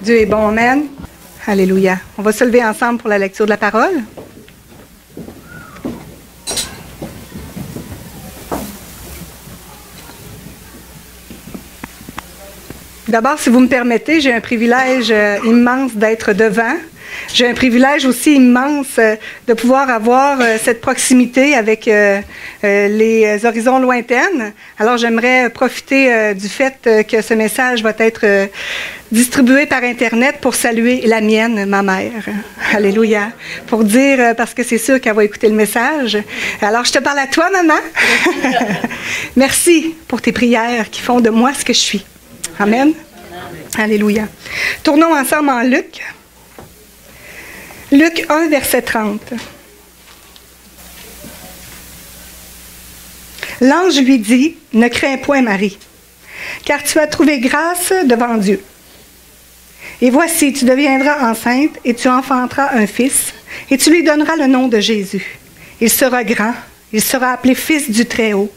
Dieu est bon, amen. Alléluia. On va se lever ensemble pour la lecture de la parole. D'abord, si vous me permettez, j'ai un privilège immense d'être devant. J'ai un privilège aussi immense de pouvoir avoir cette proximité avec les horizons lointaines. Alors, j'aimerais profiter du fait que ce message va être distribué par Internet pour saluer la mienne, ma mère. Alléluia. Pour dire, parce que c'est sûr qu'elle va écouter le message. Alors, je te parle à toi, maman. Merci pour tes prières qui font de moi ce que je suis. Amen. Alléluia. Tournons ensemble en Luc. Luc 1, verset 30. L'ange lui dit, « Ne crains point, Marie, car tu as trouvé grâce devant Dieu. Et voici, tu deviendras enceinte et tu enfanteras un fils, et tu lui donneras le nom de Jésus. Il sera grand, il sera appelé Fils du Très-Haut,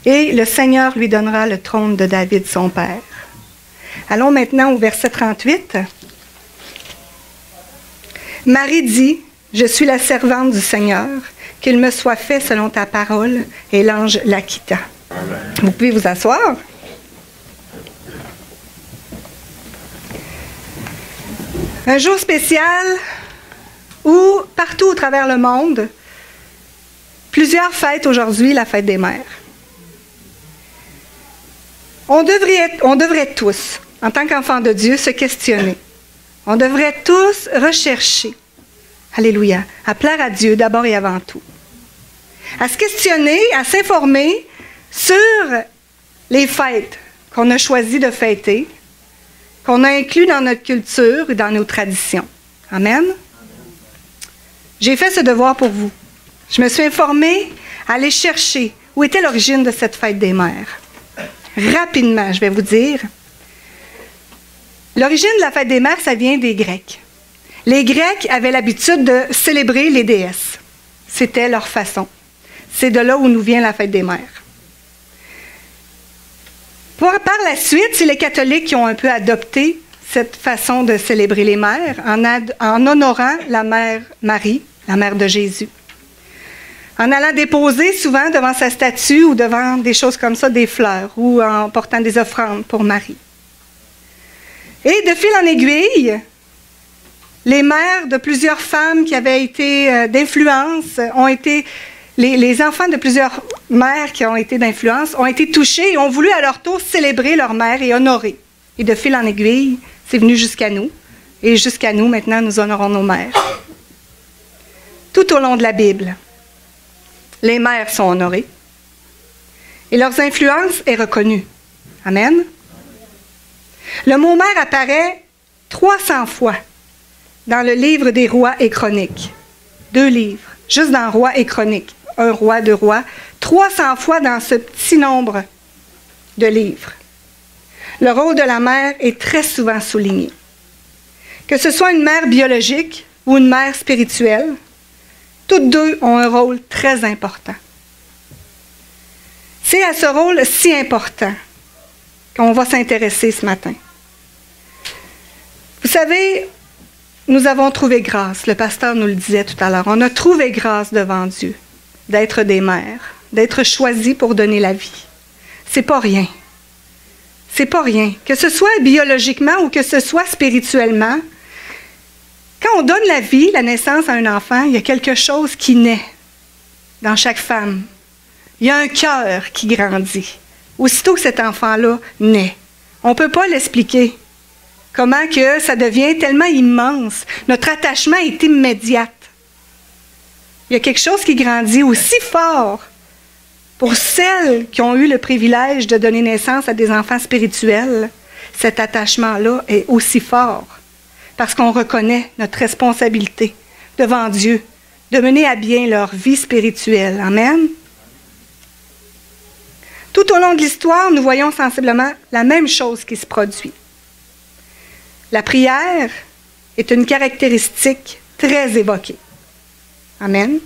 et le Seigneur lui donnera le trône de David, son père. » Allons maintenant au verset 38. Marie dit, « Je suis la servante du Seigneur, qu'il me soit fait selon ta parole. » Et l'ange la quitta. Vous pouvez vous asseoir. Un jour spécial où, partout au travers le monde, plusieurs fêtent aujourd'hui la fête des mères. On devrait tous, en tant qu'enfants de Dieu, se questionner. On devrait tous rechercher, alléluia, à plaire à Dieu d'abord et avant tout. À se questionner, à s'informer sur les fêtes qu'on a choisi de fêter, qu'on a inclus dans notre culture et dans nos traditions. Amen. J'ai fait ce devoir pour vous. Je me suis informée à aller chercher où était l'origine de cette fête des mères. Rapidement, je vais vous dire. L'origine de la fête des mères, ça vient des Grecs. Les Grecs avaient l'habitude de célébrer les déesses. C'était leur façon. C'est de là où nous vient la fête des mères. Par la suite, c'est les catholiques qui ont un peu adopté cette façon de célébrer les mères en honorant la mère Marie, la mère de Jésus. En allant déposer souvent devant sa statue ou devant des choses comme ça, des fleurs, ou en portant des offrandes pour Marie. Et de fil en aiguille, les mères de plusieurs femmes qui avaient été d'influence ont été, les enfants de plusieurs mères qui ont été d'influence ont été touchés et ont voulu à leur tour célébrer leur mère et honorer. Et de fil en aiguille, c'est venu jusqu'à nous. Et jusqu'à nous, maintenant, nous honorons nos mères. Tout au long de la Bible, les mères sont honorées et leur influence est reconnue. Amen. Le mot mère apparaît 300 fois dans le livre des rois et chroniques. 2 livres, juste dans Rois et chroniques. 1 roi, 2 rois. 300 fois dans ce petit nombre de livres. Le rôle de la mère est très souvent souligné. Que ce soit une mère biologique ou une mère spirituelle, toutes deux ont un rôle très important. C'est à ce rôle si important qu'on va s'intéresser ce matin. Vous savez, nous avons trouvé grâce, le pasteur nous le disait tout à l'heure, on a trouvé grâce devant Dieu d'être des mères, d'être choisis pour donner la vie. C'est pas rien. C'est pas rien. Que ce soit biologiquement ou que ce soit spirituellement, quand on donne la vie, la naissance à un enfant, il y a quelque chose qui naît dans chaque femme. Il y a un cœur qui grandit. Aussitôt que cet enfant-là naît, on ne peut pas l'expliquer. Comment que ça devient tellement immense. Notre attachement est immédiat. Il y a quelque chose qui grandit aussi fort pour celles qui ont eu le privilège de donner naissance à des enfants spirituels. Cet attachement-là est aussi fort. Parce qu'on reconnaît notre responsabilité devant Dieu de mener à bien leur vie spirituelle. Amen. Tout au long de l'histoire, nous voyons sensiblement la même chose qui se produit. La prière est une caractéristique très évoquée. Amen.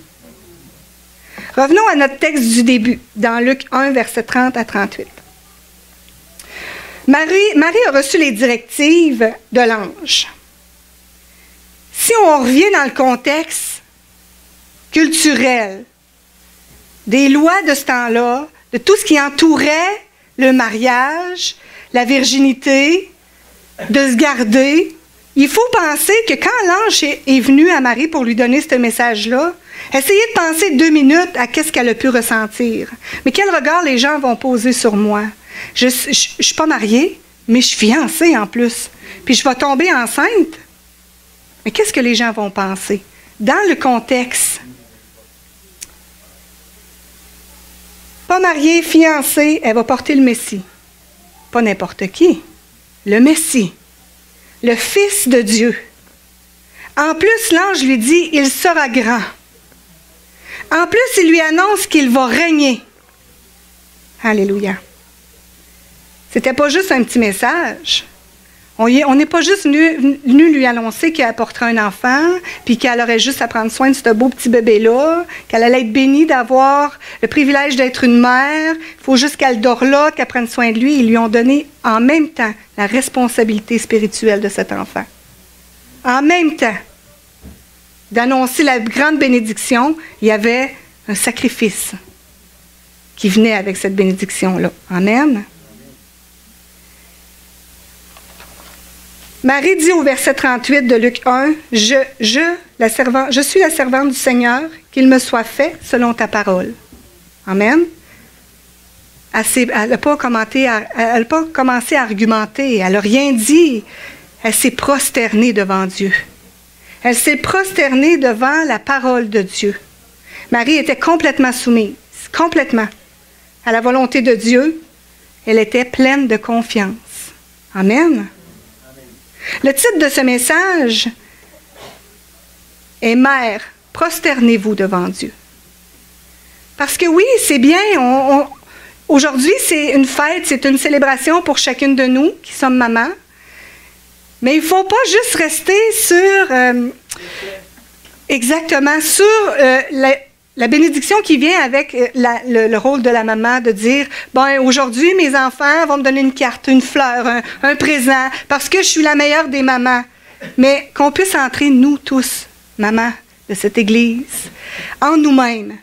Revenons à notre texte du début, dans Luc 1, verset 30 à 38. Marie a reçu les directives de l'ange. si on revient dans le contexte culturel, des lois de ce temps-là, de tout ce qui entourait le mariage, la virginité, de se garder, il faut penser que quand l'ange est venu à Marie pour lui donner ce message-là, essayez de penser 2 minutes à qu'est-ce qu'elle a pu ressentir. Mais quel regard les gens vont poser sur moi? Je ne suis pas mariée, mais je suis fiancée en plus. Puis je vais tomber enceinte. Mais qu'est-ce que les gens vont penser? Dans le contexte, pas mariée, fiancée, elle va porter le Messie. Pas n'importe qui. Le Messie. Le Fils de Dieu. En plus, l'ange lui dit, il sera grand. En plus, il lui annonce qu'il va régner. Alléluia. C'était pas juste un petit message. On n'est pas juste venu lui annoncer qu'elle apporterait un enfant, puis qu'elle aurait juste à prendre soin de ce beau petit bébé-là, qu'elle allait être bénie d'avoir le privilège d'être une mère. Il faut juste qu'elle dort là, qu'elle prenne soin de lui. Ils lui ont donné en même temps la responsabilité spirituelle de cet enfant. En même temps d'annoncer la grande bénédiction, il y avait un sacrifice qui venait avec cette bénédiction-là. Amen. Marie dit au verset 38 de Luc 1, « Je suis la servante du Seigneur, qu'il me soit fait selon ta parole. » Amen. Elle n'a pas commencé à argumenter, elle n'a rien dit. Elle s'est prosternée devant Dieu. Elle s'est prosternée devant la parole de Dieu. Marie était complètement soumise, complètement, à la volonté de Dieu. Elle était pleine de confiance. Amen. Le titre de ce message est « Mère, prosternez-vous devant Dieu ». Parce que oui, c'est bien, aujourd'hui c'est une fête, c'est une célébration pour chacune de nous qui sommes mamans, mais il ne faut pas juste rester sur, exactement, sur la bénédiction qui vient avec le rôle de la maman, de dire, bon, aujourd'hui, mes enfants vont me donner une carte, une fleur, un présent, parce que je suis la meilleure des mamans. Mais qu'on puisse entrer, nous tous, mamans de cette Église, en nous-mêmes,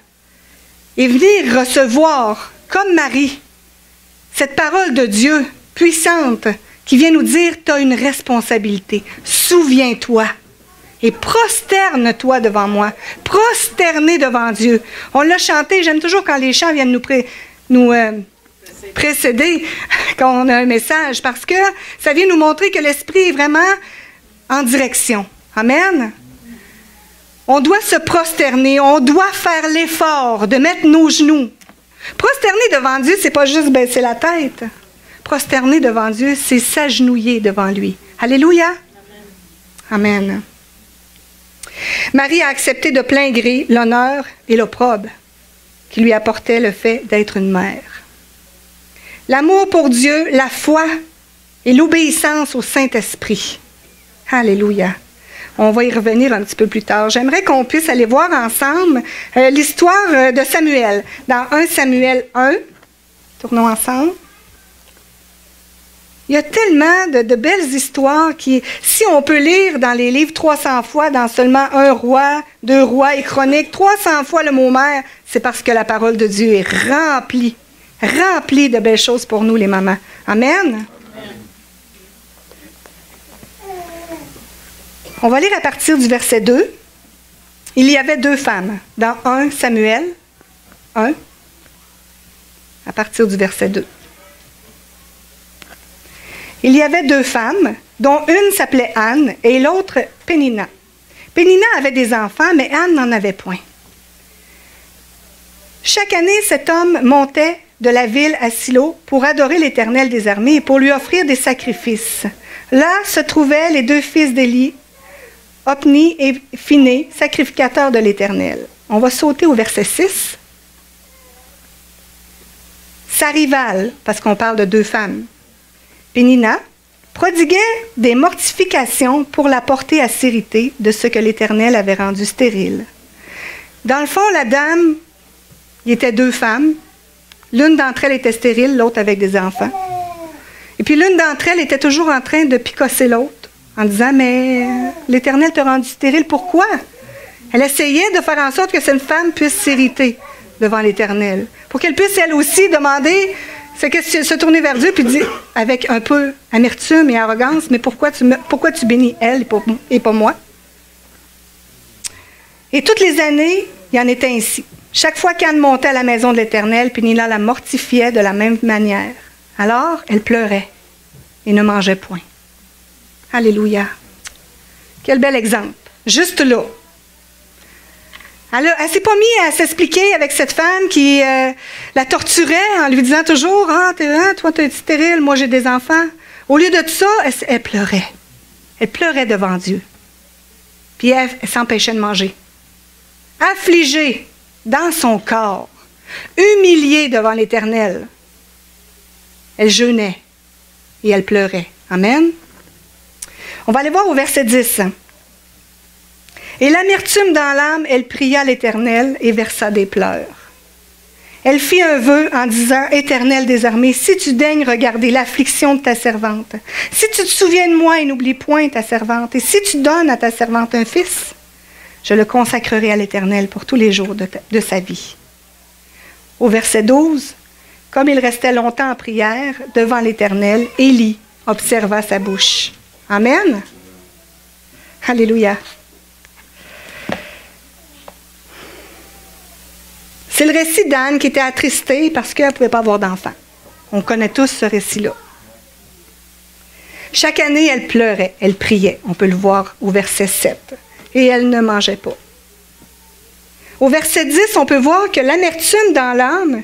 et venir recevoir, comme Marie, cette parole de Dieu puissante, qui vient nous dire, tu as une responsabilité, souviens-toi. Et prosterne-toi devant moi. Prosternez devant Dieu. On l'a chanté, j'aime toujours quand les chants viennent nous précéder, quand on a un message, parce que ça vient nous montrer que l'Esprit est vraiment en direction. Amen. On doit se prosterner, on doit faire l'effort de mettre nos genoux. Prosterner devant Dieu, c'est pas juste baisser la tête. Prosterner devant Dieu, c'est s'agenouiller devant lui. Alléluia. Amen. Marie a accepté de plein gré l'honneur et l'opprobre qui lui apportait le fait d'être une mère. L'amour pour Dieu, la foi et l'obéissance au Saint-Esprit. Alléluia. On va y revenir un petit peu plus tard. J'aimerais qu'on puisse aller voir ensemble l'histoire de Samuel. Dans 1 Samuel 1, tournons ensemble. Il y a tellement de belles histoires qui, si on peut lire dans les livres 300 fois, dans seulement 1 roi, 2 rois et chroniques, 300 fois le mot mère, c'est parce que la parole de Dieu est remplie de belles choses pour nous, les mamans. Amen. On va lire à partir du verset 2. Il y avait 2 femmes dans 1 Samuel 1, à partir du verset 2. Il y avait 2 femmes, dont une s'appelait Anne et l'autre Pénina. Pénina avait des enfants, mais Anne n'en avait point. Chaque année, cet homme montait de la ville à Silo pour adorer l'Éternel des armées et pour lui offrir des sacrifices. Là se trouvaient les 2 fils d'Élie, Hopni et Phiné, sacrificateurs de l'Éternel. On va sauter au verset 6. Sa rivale, parce qu'on parle de 2 femmes, Pénina, prodiguait des mortifications pour la porter à sérité de ce que l'Éternel avait rendu stérile. Dans le fond, la dame, il y était 2 femmes. L'une d'entre elles était stérile, l'autre avec des enfants. Et puis l'une d'entre elles était toujours en train de picosser l'autre en disant, mais l'Éternel t'a rendu stérile, pourquoi? Elle essayait de faire en sorte que cette femme puisse s'irriter devant l'Éternel, pour qu'elle puisse elle aussi demander, se tourner vers Dieu, puis dire, avec un peu amertume et arrogance, mais pourquoi tu bénis elle et pas moi? Et toutes les années, il y en était ainsi. Chaque fois qu'Anne montait à la maison de l'Éternel, Péninnah la mortifiait de la même manière. Alors, elle pleurait et ne mangeait point. Alléluia. Quel bel exemple. Juste là. Elle ne s'est pas mise à s'expliquer avec cette femme qui la torturait en lui disant toujours, « Ah, toi, tu es stérile, moi, j'ai des enfants. » Au lieu de ça, elle pleurait. Elle pleurait devant Dieu. Puis elle s'empêchait de manger. Affligée dans son corps, humiliée devant l'Éternel. Elle jeûnait et elle pleurait. Amen. On va aller voir au verset 10. Et l'amertume dans l'âme, elle pria l'Éternel et versa des pleurs. Elle fit un vœu en disant, « Éternel des armées, si tu daignes regarder l'affliction de ta servante, si tu te souviens de moi et n'oublie point ta servante, et si tu donnes à ta servante un fils, je le consacrerai à l'Éternel pour tous les jours de sa vie. » Au verset 12, comme il restait longtemps en prière devant l'Éternel, Élie observa sa bouche. Amen. Alléluia. C'est le récit d'Anne qui était attristée parce qu'elle ne pouvait pas avoir d'enfant. On connaît tous ce récit-là. Chaque année, elle pleurait, elle priait. On peut le voir au verset 7. Et elle ne mangeait pas. Au verset 10, on peut voir que l'amertume dans l'âme,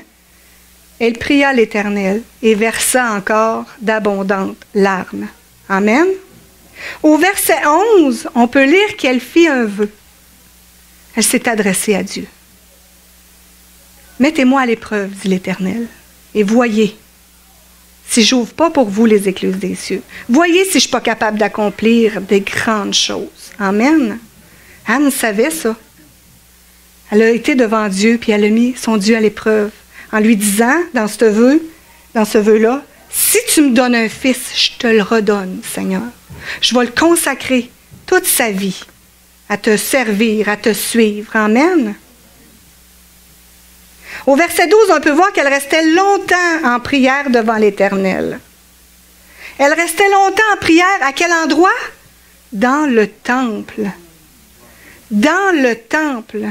elle pria l'Éternel et versa encore d'abondantes larmes. Amen. Au verset 11, on peut lire qu'elle fit un vœu. Elle s'est adressée à Dieu. Mettez-moi à l'épreuve, dit l'Éternel, et voyez si je n'ouvre pas pour vous les écluses des cieux. Voyez si je ne suis pas capable d'accomplir des grandes choses. Amen. Anne savait ça. Elle a été devant Dieu, puis elle a mis son Dieu à l'épreuve, en lui disant, dans ce vœu-là, si tu me donnes un fils, je te le redonne, Seigneur. Je vais le consacrer toute sa vie à te servir, à te suivre. Amen. Au verset 12, on peut voir qu'elle restait longtemps en prière devant l'Éternel. Elle restait longtemps en prière à quel endroit? Dans le temple. Dans le temple.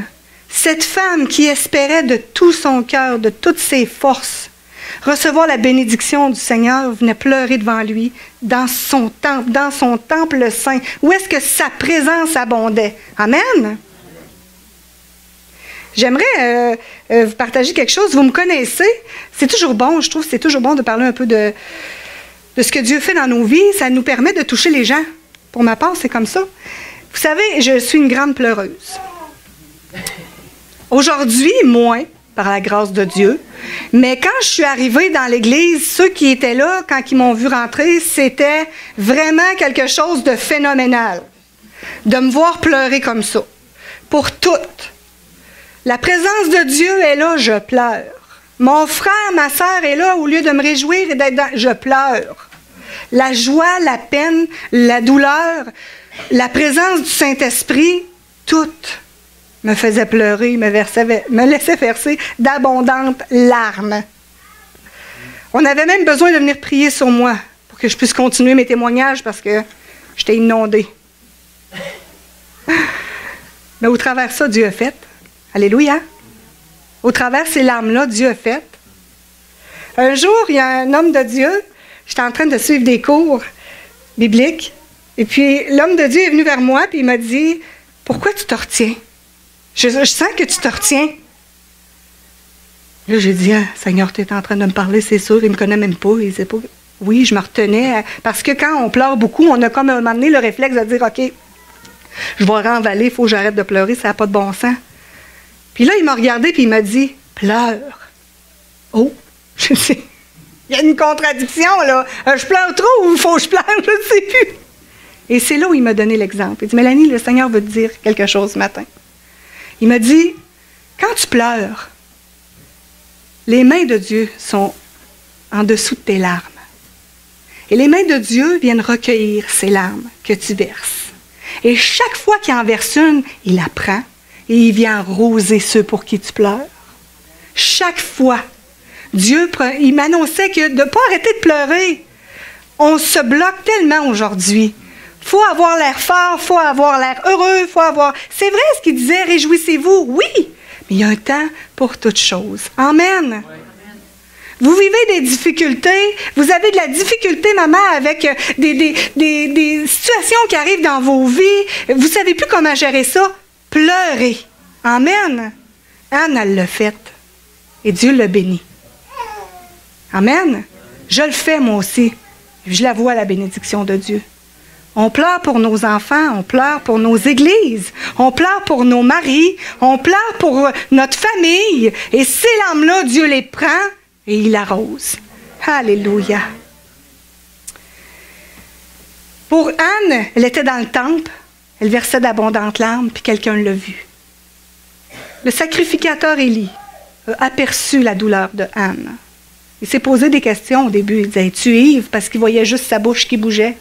Cette femme qui espérait de tout son cœur, de toutes ses forces, recevoir la bénédiction du Seigneur, venait pleurer devant lui dans son temple saint, où est-ce que sa présence abondait. Amen. J'aimerais vous partager quelque chose. Vous me connaissez. C'est toujours bon, je trouve que c'est toujours bon de parler un peu de ce que Dieu fait dans nos vies. Ça nous permet de toucher les gens. Pour ma part, c'est comme ça. Vous savez, je suis une grande pleureuse. Aujourd'hui, moins, par la grâce de Dieu. Mais quand je suis arrivée dans l'Église, ceux qui étaient là, quand ils m'ont vu rentrer, c'était vraiment quelque chose de phénoménal. De me voir pleurer comme ça. Pour toutes. La présence de Dieu est là, je pleure. Mon frère, ma sœur est là, au lieu de me réjouir et d'être dans... Je pleure. La joie, la peine, la douleur, la présence du Saint-Esprit, tout me faisait pleurer, me laissait verser d'abondantes larmes. On avait même besoin de venir prier sur moi pour que je puisse continuer mes témoignages parce que j'étais inondée. Mais au travers de ça, Dieu a fait. Alléluia. Au travers de ces larmes-là, Dieu a fait. Un jour, il y a un homme de Dieu, j'étais en train de suivre des cours bibliques, et puis l'homme de Dieu est venu vers moi, puis il m'a dit, « Pourquoi tu te retiens? Je sens que tu te retiens. » Là, j'ai dit, « Seigneur, tu es en train de me parler, c'est sûr, il ne me connaît même pas. » Il sait pas. Oui, je me retenais, parce que quand on pleure beaucoup, on a comme à un moment donné le réflexe de dire, « OK, je vais renvaler, il faut que j'arrête de pleurer, ça n'a pas de bon sens. » Puis là, il m'a regardé et il m'a dit, « Pleure. » Oh, je sais. Il y a une contradiction, là. Je pleure trop ou il faut que je pleure, je ne sais plus. Et c'est là où il m'a donné l'exemple. Il dit, « Mélanie, le Seigneur veut te dire quelque chose ce matin. » Il m'a dit, « Quand tu pleures, les mains de Dieu sont en dessous de tes larmes. Et les mains de Dieu viennent recueillir ces larmes que tu verses. Et chaque fois qu'il en verse une, il la prend et il vient arroser ceux pour qui tu pleures. Chaque fois, Dieu, il m'annonçait que de ne pas arrêter de pleurer. On se bloque tellement aujourd'hui. Il faut avoir l'air fort, il faut avoir l'air heureux, faut avoir... C'est vrai ce qu'il disait, réjouissez-vous, oui, mais il y a un temps pour toutes choses. Amen. Vous vivez des difficultés, vous avez de la difficulté, maman, avec des situations qui arrivent dans vos vies, vous ne savez plus comment gérer ça, pleurez. Amen. Anne, elle l'a fait. Et Dieu l'a béni. Amen. Je le fais, moi aussi. Je la vois, la bénédiction de Dieu. On pleure pour nos enfants, on pleure pour nos églises, on pleure pour nos maris, on pleure pour notre famille. Et ces larmes-là, Dieu les prend et il arrose. Alléluia. Pour Anne, elle était dans le temple, elle versait d'abondantes larmes, puis quelqu'un l'a vue. Le sacrificateur Élie a aperçu la douleur de Anne. Il s'est posé des questions au début. Il disait, es-tu ivre? Parce qu'il voyait juste sa bouche qui bougeait.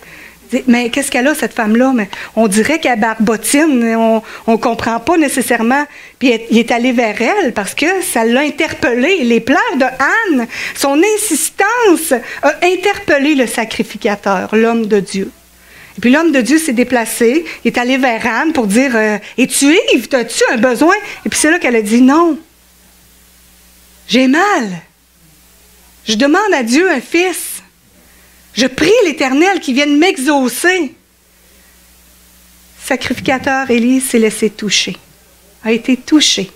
Il dit, mais qu'est-ce qu'elle a, cette femme-là? Mais on dirait qu'elle barbotine. On ne comprend pas nécessairement. Puis il est allé vers elle parce que ça l'a interpellé. Les pleurs de Anne, son insistance a interpellé le sacrificateur, l'homme de Dieu. Et puis l'homme de Dieu s'est déplacé. Il est allé vers Anne pour dire, es-tu ivre? As-tu un besoin? Et puis c'est là qu'elle a dit, non. J'ai mal. Je demande à Dieu un fils. Je prie l'Éternel qui vienne m'exaucer. Sacrificateur Élie s'est laissé toucher, a été touché,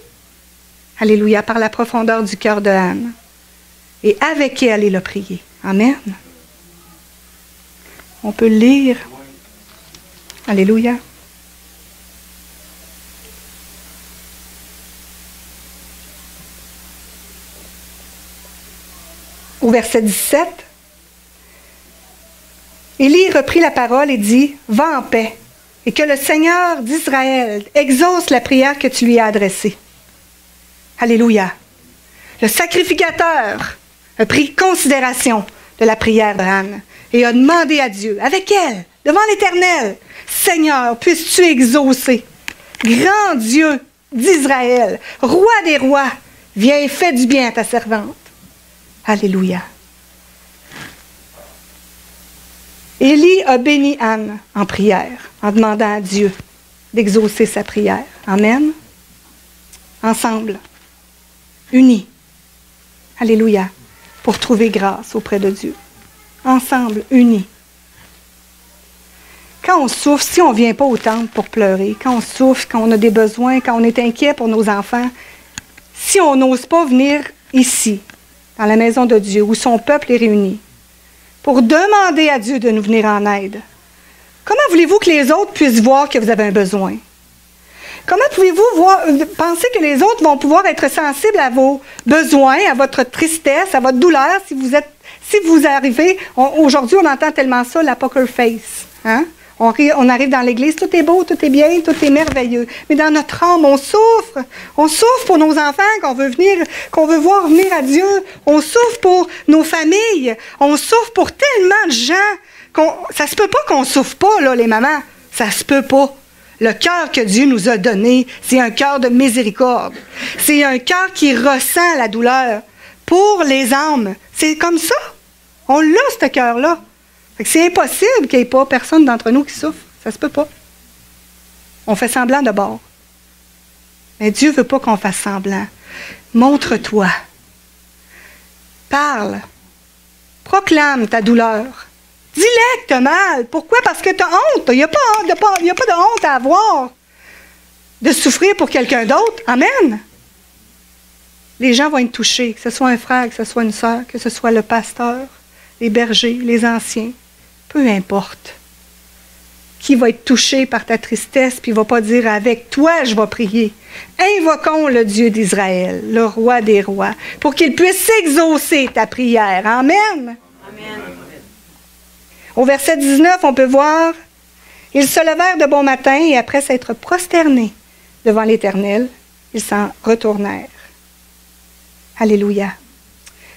alléluia, par la profondeur du cœur de Anne. Et avec elle, il a prié. Amen. On peut lire. Alléluia. Au verset 17, Élie reprit la parole et dit, « Va en paix, et que le Seigneur d'Israël exauce la prière que tu lui as adressée. » Alléluia. Le sacrificateur a pris considération de la prière d'Anne et a demandé à Dieu, avec elle, devant l'Éternel, « Seigneur, puisses-tu exaucer, grand Dieu d'Israël, roi des rois, viens et fais du bien à ta servante. » Alléluia. Élie a béni Anne en prière, en demandant à Dieu d'exaucer sa prière. Amen. Ensemble, unis. Alléluia. Pour trouver grâce auprès de Dieu. Ensemble, unis. Quand on souffre, si on ne vient pas au temple pour pleurer, quand on souffre, quand on a des besoins, quand on est inquiet pour nos enfants, si on n'ose pas venir ici, dans la maison de Dieu, où son peuple est réuni, pour demander à Dieu de nous venir en aide. Comment voulez-vous que les autres puissent voir que vous avez un besoin? Comment pouvez-vous penser que les autres vont pouvoir être sensibles à vos besoins, à votre tristesse, à votre douleur, si vous arrivez, aujourd'hui on entend tellement ça, la poker face, hein? On arrive dans l'église, tout est beau, tout est bien, tout est merveilleux. Mais dans notre âme, on souffre. On souffre pour nos enfants qu'on veut voir venir à Dieu. On souffre pour nos familles. On souffre pour tellement de gens. Ça se peut pas qu'on souffre pas, là, les mamans. Ça se peut pas. Le cœur que Dieu nous a donné, c'est un cœur de miséricorde. C'est un cœur qui ressent la douleur pour les âmes. C'est comme ça. On l'a, ce cœur-là. C'est impossible qu'il n'y ait pas personne d'entre nous qui souffre. Ça se peut pas. On fait semblant de bord. Mais Dieu ne veut pas qu'on fasse semblant. Montre-toi. Parle. Proclame ta douleur. Dis-le que tu as mal. Pourquoi? Parce que tu as honte. Il n'y a pas de honte à avoir de souffrir pour quelqu'un d'autre. Amen. Les gens vont être touchés, que ce soit un frère, que ce soit une sœur, que ce soit le pasteur, les bergers, les anciens. Peu importe. Qui va être touché par ta tristesse, puis il ne va pas dire « Avec toi, je vais prier ». Invoquons le Dieu d'Israël, le roi des rois, pour qu'il puisse exaucer ta prière. Amen. Amen. Au verset 19, on peut voir « Ils se levèrent de bon matin, et après s'être prosternés devant l'Éternel, ils s'en retournèrent. » Alléluia.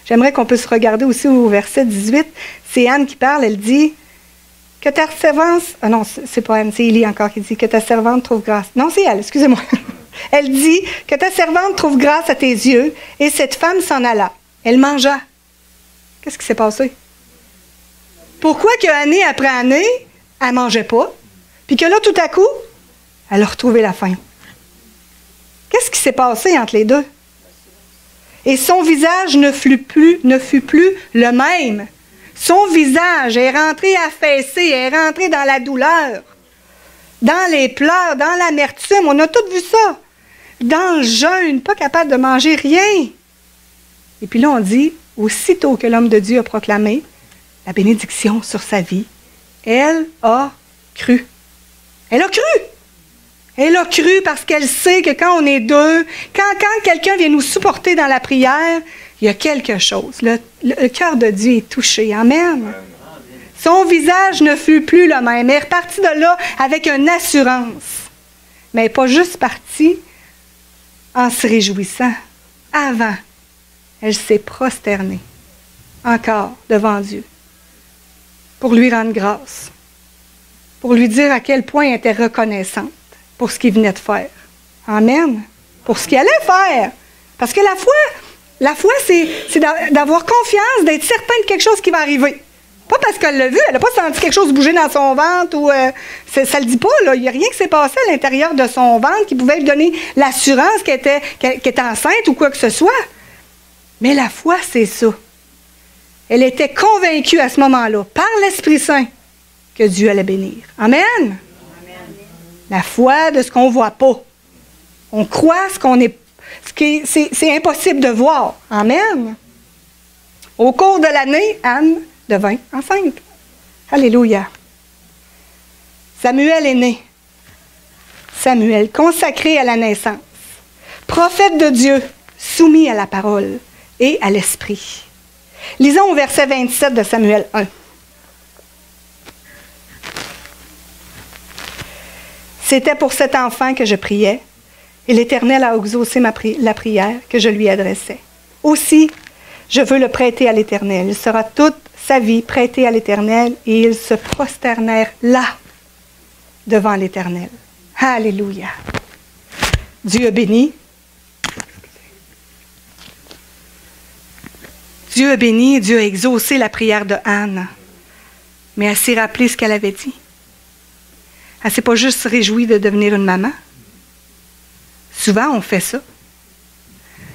J'aimerais qu'on puisse regarder aussi au verset 18. C'est Anne qui parle, elle dit que ta servante... Ah non, c'est pas Anne, c'est Élie encore qui dit que ta servante trouve grâce. Non, c'est elle, excusez-moi. Elle dit que ta servante trouve grâce à tes yeux, et cette femme s'en alla. Elle mangea. Qu'est-ce qui s'est passé? Pourquoi qu'année après année, elle ne mangeait pas, puis que là, tout à coup, elle a retrouvé la faim? Qu'est-ce qui s'est passé entre les deux? Et son visage ne fut plus le même. Son visage est rentré affaissé, est rentré dans la douleur, dans les pleurs, dans l'amertume. On a tout vu ça. Dans le jeûne, pas capable de manger rien. Et puis là, on dit, aussitôt que l'homme de Dieu a proclamé la bénédiction sur sa vie, elle a cru. Elle a cru. Elle a cru parce qu'elle sait que quand on est deux, quand quelqu'un vient nous supporter dans la prière, il y a quelque chose. Le cœur de Dieu est touché. Amen. Son visage ne fut plus le même. Elle est repartie de là avec une assurance. Mais elle n'est pas juste partie en se réjouissant. Avant, elle s'est prosternée encore devant Dieu pour lui rendre grâce, pour lui dire à quel point elle était reconnaissante pour ce qu'il venait de faire. Amen. Pour ce qu'il allait faire. Parce que la foi, c'est d'avoir confiance, d'être certain de quelque chose qui va arriver. Pas parce qu'elle l'a vu, elle n'a pas senti quelque chose bouger dans son ventre ou ça ne le dit pas, là. Il n'y a rien qui s'est passé à l'intérieur de son ventre qui pouvait lui donner l'assurance qu'elle était enceinte ou quoi que ce soit. Mais la foi, c'est ça. Elle était convaincue à ce moment-là, par l'Esprit Saint, que Dieu allait bénir. Amen. Amen. La foi de ce qu'on ne voit pas. On croit c'est impossible de voir. Amen. Au cours de l'année, Anne devint enceinte. Alléluia. Samuel est né. Samuel, consacré à la naissance. Prophète de Dieu, soumis à la parole et à l'esprit. Lisons au verset 27 de Samuel 1. C'était pour cet enfant que je priais, et l'Éternel a exaucé la prière que je lui adressais. Aussi, je veux le prêter à l'Éternel. Il sera toute sa vie prêté à l'Éternel, et ils se prosternèrent là, devant l'Éternel. Alléluia. Dieu a béni. Dieu a béni, Dieu a exaucé la prière de Anne. Mais elle s'est rappelé ce qu'elle avait dit. Elle ne s'est pas juste réjouie de devenir une maman. Souvent, on fait ça.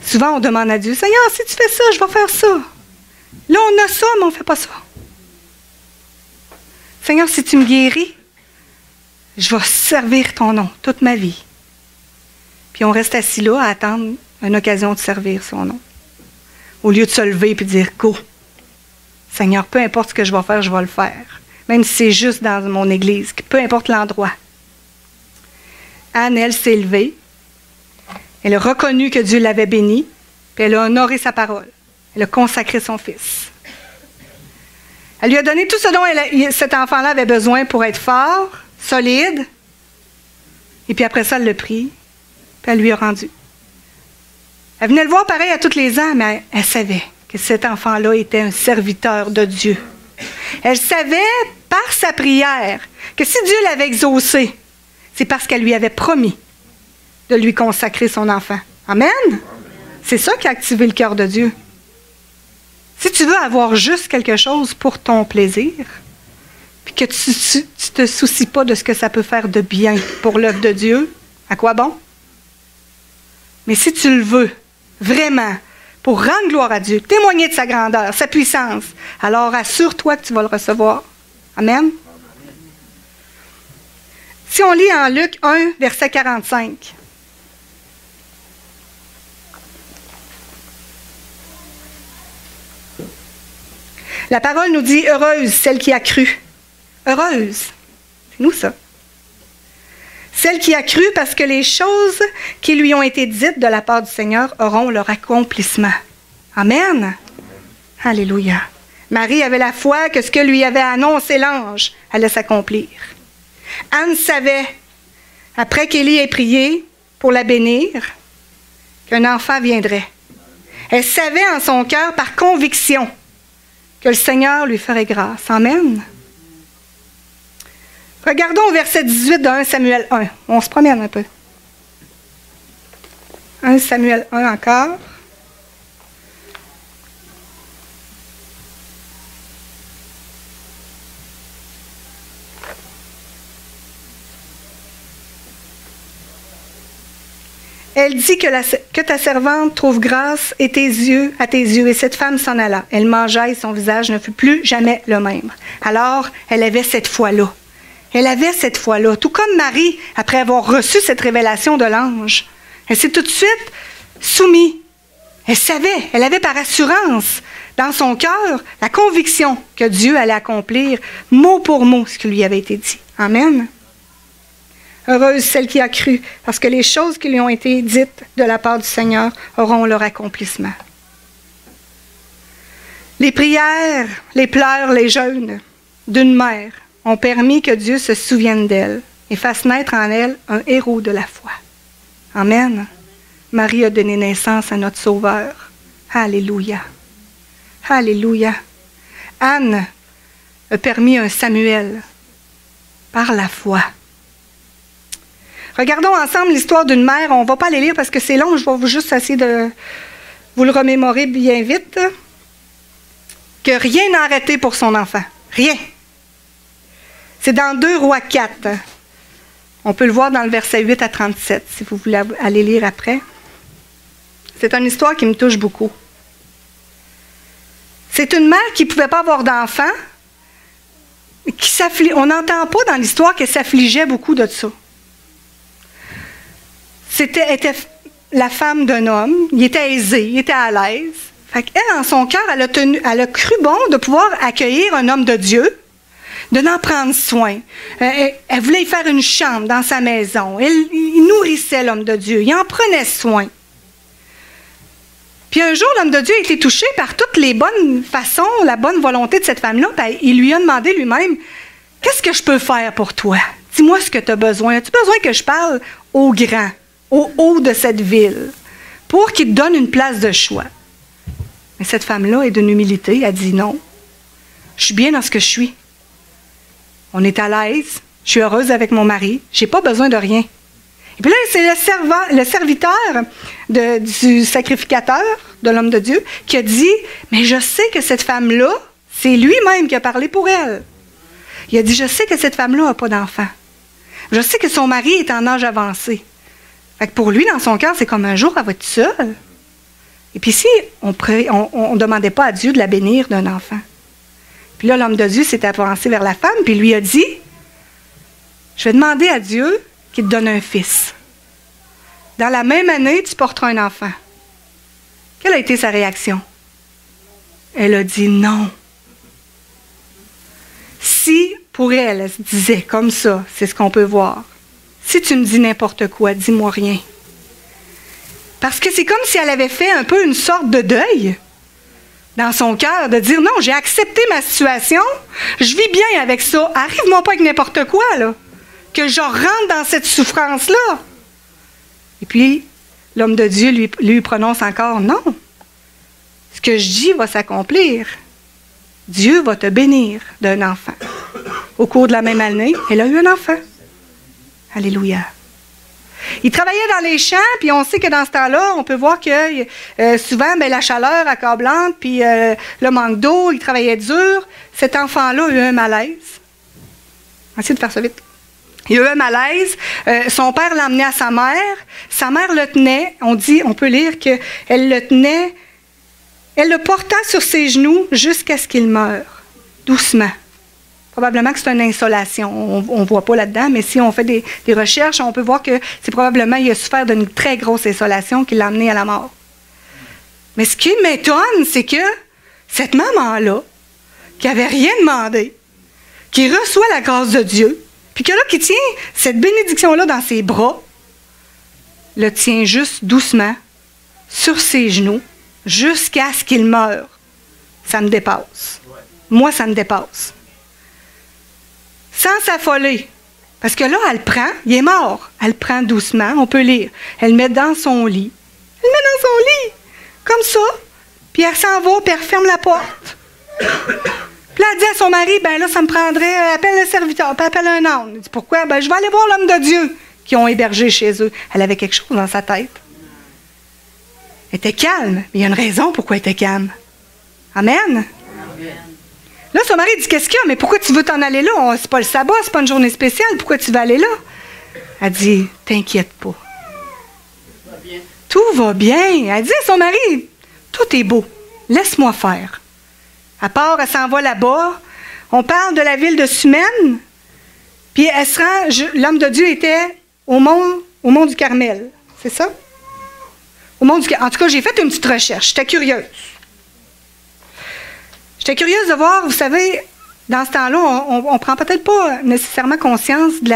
Souvent, on demande à Dieu, « Seigneur, si tu fais ça, je vais faire ça. » Là, on a ça, mais on ne fait pas ça. « Seigneur, si tu me guéris, je vais servir ton nom toute ma vie. » Puis on reste assis là à attendre une occasion de servir son nom. Au lieu de se lever et de dire, « Go, Seigneur, peu importe ce que je vais faire, je vais le faire. » Même si c'est juste dans mon église, peu importe l'endroit. Anne, elle, s'est levée. Elle a reconnu que Dieu l'avait bénie, puis elle a honoré sa parole. Elle a consacré son fils. Elle lui a donné tout ce dont cet enfant-là avait besoin pour être fort, solide. Et puis après ça, elle l'a pris, puis elle lui a rendu. Elle venait le voir pareil à tous les ans, mais elle savait que cet enfant-là était un serviteur de Dieu. Elle savait, par sa prière, que si Dieu l'avait exaucé, c'est parce qu'elle lui avait promis de lui consacrer son enfant. Amen? C'est ça qui a activé le cœur de Dieu. Si tu veux avoir juste quelque chose pour ton plaisir, puis que tu ne te soucies pas de ce que ça peut faire de bien pour l'œuvre de Dieu, à quoi bon? Mais si tu le veux, vraiment, pour rendre gloire à Dieu, témoigner de sa grandeur, sa puissance, alors assure-toi que tu vas le recevoir. Amen? Si on lit en Luc 1, verset 45. La parole nous dit « Heureuse celle qui a cru ». Heureuse. C'est nous ça. Celle qui a cru parce que les choses qui lui ont été dites de la part du Seigneur auront leur accomplissement. Amen. Alléluia. Marie avait la foi que ce que lui avait annoncé l'ange allait s'accomplir. Anne savait, après qu'Élie ait prié pour la bénir, qu'un enfant viendrait. Elle savait en son cœur, par conviction, que le Seigneur lui ferait grâce. Amen. Regardons au verset 18 de 1 Samuel 1. On se promène un peu. 1 Samuel 1 encore. Elle dit que ta servante trouve grâce à tes yeux. Et cette femme s'en alla. Elle mangea et son visage ne fut plus jamais le même. Alors, elle avait cette foi-là. Elle avait cette foi-là. Tout comme Marie, après avoir reçu cette révélation de l'ange, elle s'est tout de suite soumise. Elle savait, elle avait par assurance dans son cœur la conviction que Dieu allait accomplir mot pour mot ce qui lui avait été dit. Amen. Heureuse celle qui a cru, parce que les choses qui lui ont été dites de la part du Seigneur auront leur accomplissement. Les prières, les pleurs, les jeûnes d'une mère ont permis que Dieu se souvienne d'elle et fasse naître en elle un héros de la foi. Amen. Marie a donné naissance à notre Sauveur. Alléluia. Alléluia. Anne a permis un Samuel par la foi. Regardons ensemble l'histoire d'une mère. On ne va pas les lire parce que c'est long. Je vais juste essayer de vous le remémorer bien vite. Que rien n'a arrêté pour son enfant. Rien. C'est dans 2 Rois 4. On peut le voir dans le verset 8 à 37, si vous voulez aller lire après. C'est une histoire qui me touche beaucoup. C'est une mère qui ne pouvait pas avoir d'enfant. On n'entend pas dans l'histoire qu'elle s'affligeait beaucoup de ça. était la femme d'un homme, il était aisé, il était à l'aise. Fait qu'elle, en son cœur, elle a cru bon de pouvoir accueillir un homme de Dieu, de n'en prendre soin. Elle voulait y faire une chambre dans sa maison. Il nourrissait l'homme de Dieu, il en prenait soin. Puis un jour, l'homme de Dieu a été touché par toutes les bonnes façons, la bonne volonté de cette femme-là. Puis il lui a demandé lui-même, « Qu'est-ce que je peux faire pour toi? Dis-moi ce que tu as besoin. As-tu besoin que je parle au grand, au haut de cette ville, pour qu'il te donne une place de choix? » Mais cette femme-là est d'une humilité. Elle dit, « Non, je suis bien dans ce que je suis. On est à l'aise. Je suis heureuse avec mon mari. Je n'ai pas besoin de rien. » Et puis là, c'est le serviteur du sacrificateur, de l'homme de Dieu, qui a dit, « Mais je sais que cette femme-là, c'est lui-même qui a parlé pour elle. » Il a dit, « Je sais que cette femme-là n'a pas d'enfant. Je sais que son mari est en âge avancé. » Fait que pour lui, dans son cœur, c'est comme un jour, elle va être seule. Et puis ici, on ne demandait pas à Dieu de la bénir d'un enfant. Puis là, l'homme de Dieu s'est avancé vers la femme, puis lui a dit, « Je vais demander à Dieu qu'il te donne un fils. Dans la même année, tu porteras un enfant. » Quelle a été sa réaction? Elle a dit non. Si, pour elle, elle se disait comme ça, c'est ce qu'on peut voir. Si tu me dis n'importe quoi, dis-moi rien. Parce que c'est comme si elle avait fait un peu une sorte de deuil dans son cœur, de dire non, j'ai accepté ma situation, je vis bien avec ça, arrive-moi pas avec n'importe quoi, là, que je rentre dans cette souffrance-là. Et puis, l'homme de Dieu lui prononce encore non. Ce que je dis va s'accomplir. Dieu va te bénir d'un enfant. Au cours de la même année, elle a eu un enfant. Alléluia. Il travaillait dans les champs, puis on sait que dans ce temps-là, on peut voir que souvent, la chaleur accablante, puis le manque d'eau, il travaillait dur. Cet enfant-là a eu un malaise. On va essayer de faire ça vite. Il a eu un malaise. Son père l'a emmené à sa mère. Sa mère le tenait. On peut lire qu'elle le tenait. Elle le porta sur ses genoux jusqu'à ce qu'il meure, doucement. Probablement que c'est une insolation. On ne voit pas là-dedans, mais si on fait des recherches, on peut voir que c'est probablement qu'il a souffert d'une très grosse insolation qui l'a amené à la mort. Mais ce qui m'étonne, c'est que cette maman-là, qui n'avait rien demandé, qui reçoit la grâce de Dieu, puis que là, qui tient cette bénédiction-là dans ses bras, le tient juste doucement sur ses genoux jusqu'à ce qu'il meure. Ça me dépasse. Moi, ça me dépasse. Sans s'affoler. Parce que là, elle prend, il est mort. Elle prend doucement, on peut lire. Elle le met dans son lit. Elle le met dans son lit. comme ça. Puis elle s'en va, puis elle referme la porte. Puis là, elle dit à son mari, ben là, ça me prendrait, appelle le serviteur, puis appelle un âne. Il dit, pourquoi? Ben, je vais aller voir l'homme de Dieu qui ont hébergé chez eux. Elle avait quelque chose dans sa tête. Elle était calme, mais il y a une raison pourquoi elle était calme. Amen? Amen. Là, son mari dit, qu'est-ce qu'il y a? Mais pourquoi tu veux t'en aller là? C'est pas le sabbat, c'est pas une journée spéciale, pourquoi tu vas aller là? Elle dit, t'inquiète pas. Tout va bien. Elle dit à son mari, tout est beau, laisse-moi faire. À part, elle s'en va là-bas. On parle de la ville de Sumène, puis elle se rend, l'homme de Dieu était au mont du Carmel. C'est ça? Au mont du Carmel. En tout cas, j'ai fait une petite recherche. J'étais curieuse. J'étais curieuse de voir, vous savez, dans ce temps-là, on ne prend peut-être pas nécessairement conscience de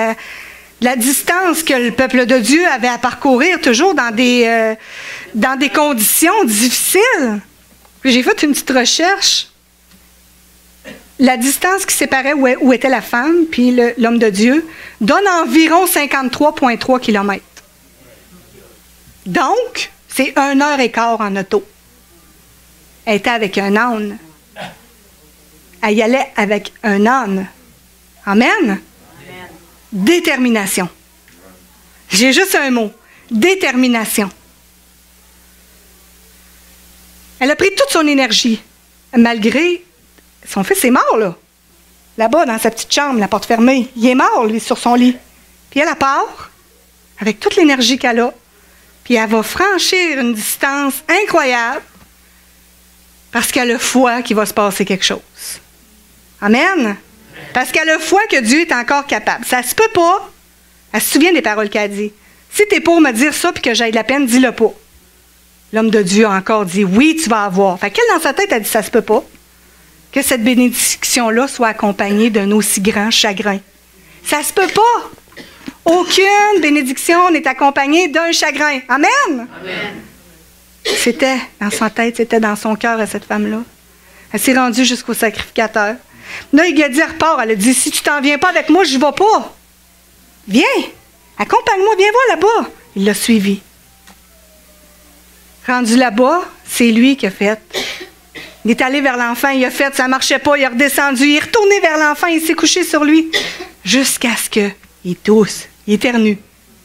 la distance que le peuple de Dieu avait à parcourir, toujours dans des conditions difficiles. Puis j'ai fait une petite recherche. La distance qui séparait où était la femme puis l'homme de Dieu donne environ 53,3 km. Donc, c'est 1h15 en auto. Elle était avec un âne. Elle y allait avec un âne. Amen? Amen. Détermination. J'ai juste un mot. Détermination. Elle a pris toute son énergie, malgré... Son fils est mort, là. Là-bas, dans sa petite chambre, la porte fermée. Il est mort, lui, sur son lit. Puis elle part, avec toute l'énergie qu'elle a, puis elle va franchir une distance incroyable, parce qu'elle a foi qu'il va se passer quelque chose. Amen? Parce qu'elle a foi que Dieu est encore capable. Ça se peut pas. Elle se souvient des paroles qu'elle a dit. Si tu es pour me dire ça puis que j'aille de la peine, dis-le pas. L'homme de Dieu a encore dit, oui, tu vas avoir. Fait qu'elle, dans sa tête, a dit, ça se peut pas que cette bénédiction-là soit accompagnée d'un aussi grand chagrin. Ça se peut pas. Aucune bénédiction n'est accompagnée d'un chagrin. Amen? Amen. C'était dans sa tête, c'était dans son cœur à cette femme-là. Elle s'est rendue jusqu'au sacrificateur. Là, il a dit, repart. Elle a dit, si tu t'en viens pas avec moi, je n'y vais pas. Viens, accompagne-moi, viens voir là-bas. Il l'a suivi. Rendu là-bas, c'est lui qui a fait. Il est allé vers l'enfant, il a fait, ça ne marchait pas, il est redescendu, il est retourné vers l'enfant, il s'est couché sur lui, jusqu'à ce qu'il tousse, il éternue.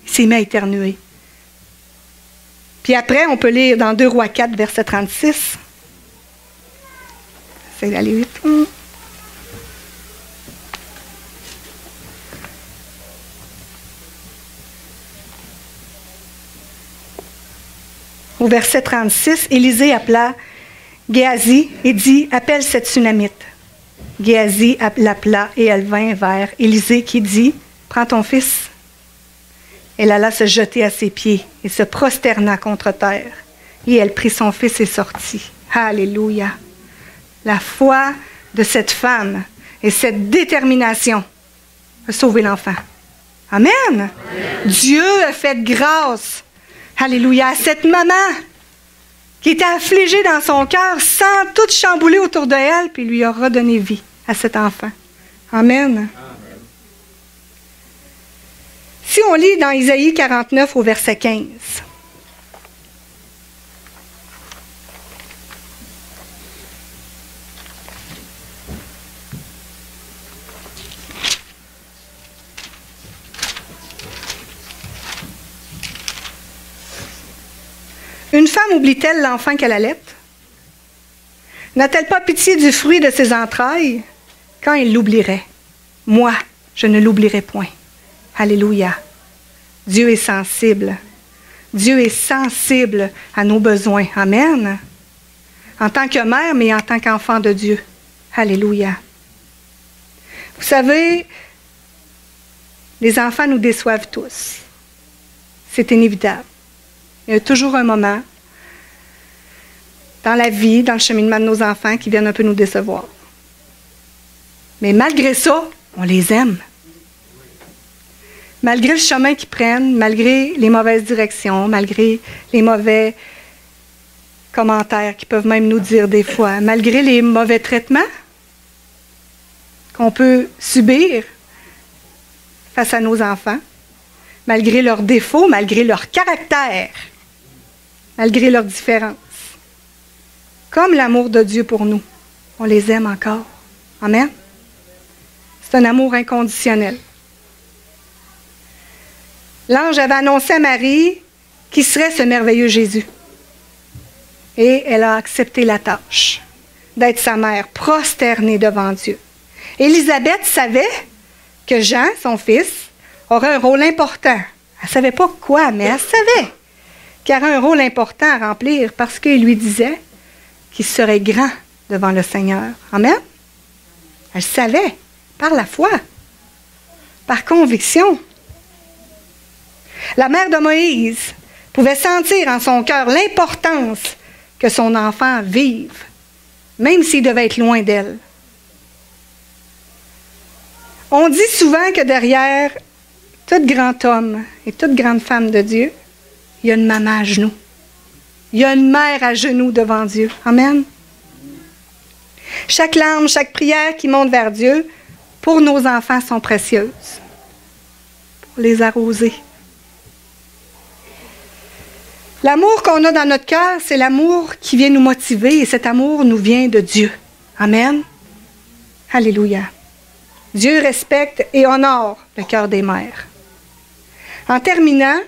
Il s'est mis à éternuer. Puis après, on peut lire dans 2 Rois 4, verset 36. J'essaie d'aller vite. Au verset 36, Élisée appela Géasi et dit, appelle cette Sunamite. Géasi l'appela et elle vint vers Élisée qui dit, prends ton fils. Elle alla se jeter à ses pieds et se prosterna contre terre. Et elle prit son fils et sortit. Alléluia. La foi de cette femme et cette détermination a sauvé l'enfant. Amen. Amen. Dieu a fait grâce. Alléluia. À cette maman qui était affligée dans son cœur, sans tout chambouler autour de elle, puis lui a redonné vie à cet enfant. Amen. Amen. Si on lit dans Isaïe 49 au verset 15. Une femme oublie-t-elle l'enfant qu'elle allait? N'a-t-elle pas pitié du fruit de ses entrailles? Quand il l'oublierait? Moi, je ne l'oublierai point. Alléluia. Dieu est sensible. Dieu est sensible à nos besoins. Amen. En tant que mère, mais en tant qu'enfant de Dieu. Alléluia. Vous savez, les enfants nous déçoivent tous. C'est inévitable. Il y a toujours un moment dans la vie, dans le cheminement de nos enfants qui viennent un peu nous décevoir. Mais malgré ça, on les aime. Malgré le chemin qu'ils prennent, malgré les mauvaises directions, malgré les mauvais commentaires qu'ils peuvent même nous dire des fois, malgré les mauvais traitements qu'on peut subir face à nos enfants, malgré leurs défauts, malgré leur caractère, malgré leurs différences. comme l'amour de Dieu pour nous. On les aime encore. Amen. C'est un amour inconditionnel. L'ange avait annoncé à Marie qui serait ce merveilleux Jésus. Et elle a accepté la tâche d'être sa mère, prosternée devant Dieu. Élisabeth savait que Jean, son fils, aurait un rôle important. Elle ne savait pas quoi, mais elle savait qu'il aurait un rôle important à remplir parce qu'il lui disait qu'il serait grand devant le Seigneur. Amen? Elle savait, par la foi, par conviction. La mère de Moïse pouvait sentir en son cœur l'importance que son enfant vive, même s'il devait être loin d'elle. On dit souvent que derrière tout grand homme et toute grande femme de Dieu, il y a une maman à genoux. Il y a une mère à genoux devant Dieu. Amen. Chaque larme, chaque prière qui monte vers Dieu, pour nos enfants, sont précieuses. Pour les arroser. L'amour qu'on a dans notre cœur, c'est l'amour qui vient nous motiver et cet amour nous vient de Dieu. Amen. Alléluia. Dieu respecte et honore le cœur des mères. En terminant,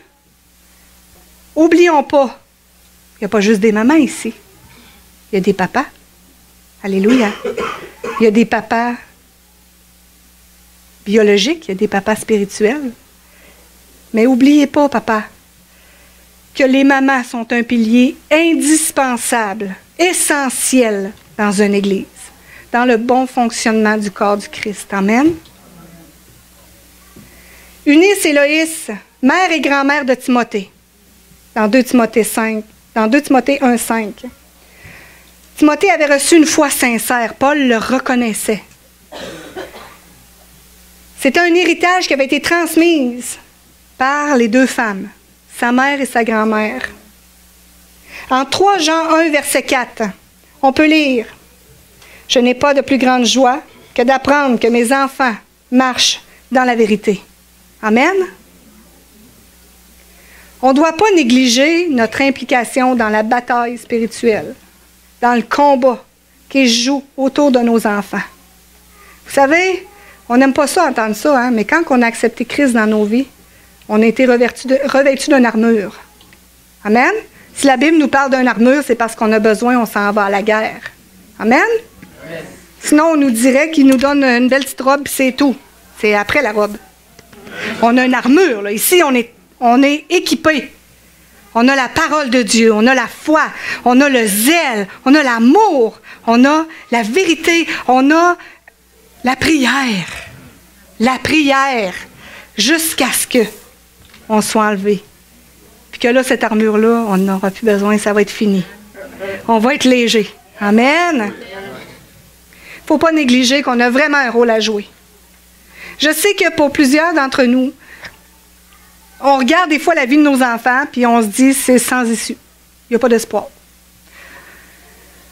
n'oublions pas, il n'y a pas juste des mamans ici. Il y a des papas. Alléluia. Il y a des papas biologiques, il y a des papas spirituels. Mais n'oubliez pas, papa, que les mamans sont un pilier indispensable, essentiel dans une église, dans le bon fonctionnement du corps du Christ. Amen. Eunice et Loïs, mère et grand-mère de Timothée, dans 2 Timothée 1:5. Timothée avait reçu une foi sincère. Paul le reconnaissait. C'était un héritage qui avait été transmis par les 2 femmes, sa mère et sa grand-mère. En 3 Jean 1, verset 4, on peut lire « Je n'ai pas de plus grande joie que d'apprendre que mes enfants marchent dans la vérité. » Amen. On ne doit pas négliger notre implication dans la bataille spirituelle, dans le combat qui se joue autour de nos enfants. Vous savez, on n'aime pas ça, entendre ça, hein, mais quand on a accepté Christ dans nos vies, on a été revêtus d'une armure. Amen? Si la Bible nous parle d'une armure, c'est parce qu'on a besoin, on s'en va à la guerre. Amen? Amen. Sinon, on nous dirait qu'il nous donne une belle petite robe, puis c'est tout. C'est après la robe. On a une armure, là. Ici, on est équipé. On a la parole de Dieu, on a la foi, on a le zèle, on a l'amour, on a la vérité, on a la prière. La prière, jusqu'à ce qu'on soit enlevé. Puis que là, cette armure-là, on n'aura plus besoin, ça va être fini. On va être léger. Amen. Il ne faut pas négliger qu'on a vraiment un rôle à jouer. Je sais que pour plusieurs d'entre nous, on regarde des fois la vie de nos enfants, puis on se dit, c'est sans issue. Il n'y a pas d'espoir.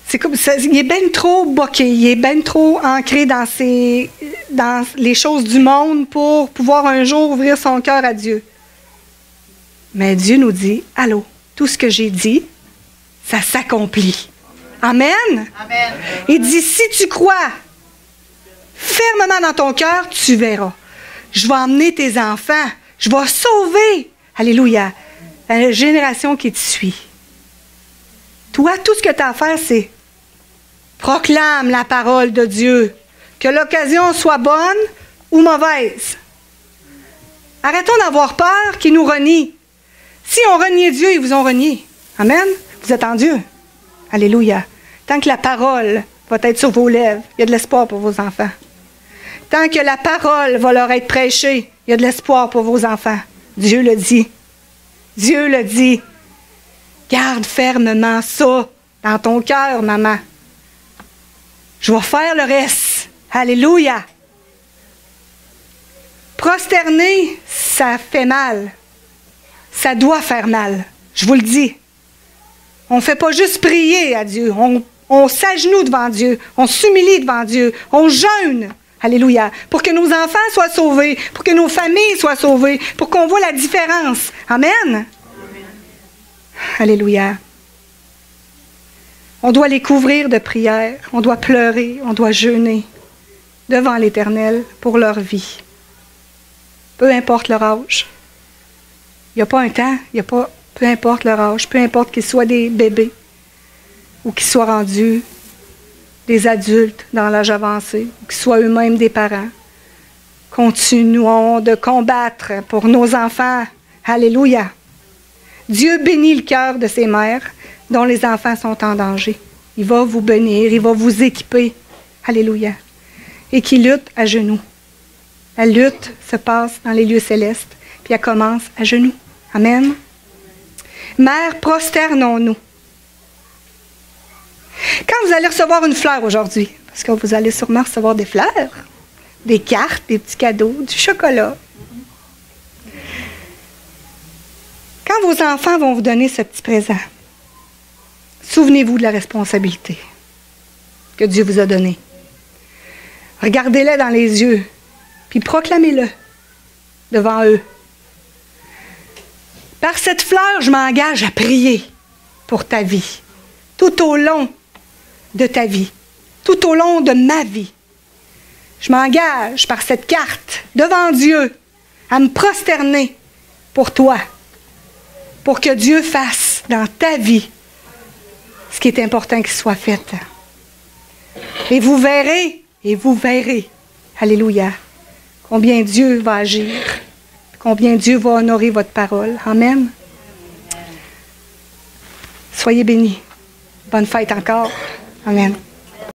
C'est comme ça, il est bien trop boqué, il est bien trop ancré dans les choses du monde pour pouvoir un jour ouvrir son cœur à Dieu. Mais Dieu nous dit, allô, tout ce que j'ai dit, ça s'accomplit. Amen. Amen. Il dit, si tu crois fermement dans ton cœur, tu verras. Je vais emmener tes enfants. Je vais sauver, alléluia, la génération qui te suit. Toi, tout ce que tu as à faire, c'est proclame la parole de Dieu, que l'occasion soit bonne ou mauvaise. Arrêtons d'avoir peur qu'ils nous renient. Si on reniait Dieu, ils vous ont renié. Amen. Vous êtes en Dieu. Alléluia. Tant que la parole va être sur vos lèvres, il y a de l'espoir pour vos enfants. Tant que la parole va leur être prêchée, il y a de l'espoir pour vos enfants. Dieu le dit. Dieu le dit. Garde fermement ça dans ton cœur, maman. Je vais faire le reste. Alléluia. Prosterner, ça fait mal. Ça doit faire mal. Je vous le dis. On ne fait pas juste prier à Dieu. On s'agenouille devant Dieu. On s'humilie devant Dieu. On jeûne. Alléluia. Pour que nos enfants soient sauvés, pour que nos familles soient sauvées, pour qu'on voit la différence. Amen. Alléluia. On doit les couvrir de prières, on doit pleurer, on doit jeûner devant l'Éternel pour leur vie. Peu importe leur âge. Il n'y a pas un temps, peu importe leur âge, peu importe qu'ils soient des bébés ou qu'ils soient rendus des adultes dans l'âge avancé, ou qu'ils soient eux-mêmes des parents. Continuons de combattre pour nos enfants. Alléluia. Dieu bénit le cœur de ces mères dont les enfants sont en danger. Il va vous bénir, il va vous équiper. Alléluia. Et qui luttent à genoux. La lutte se passe dans les lieux célestes, puis elle commence à genoux. Amen. Mère, prosternons-nous. Quand vous allez recevoir une fleur aujourd'hui, parce que vous allez sûrement recevoir des fleurs, des cartes, des petits cadeaux, du chocolat. Quand vos enfants vont vous donner ce petit présent, souvenez-vous de la responsabilité que Dieu vous a donnée. Regardez-les dans les yeux, puis proclamez-le devant eux. Par cette fleur, je m'engage à prier pour ta vie, tout au long de ta vie, tout au long de ma vie. Je m'engage par cette carte devant Dieu à me prosterner pour toi, pour que Dieu fasse dans ta vie ce qui est important qu'il soit fait. Et vous verrez, alléluia, combien Dieu va agir, combien Dieu va honorer votre parole. Amen. Soyez bénis. Bonne fête encore. Amen.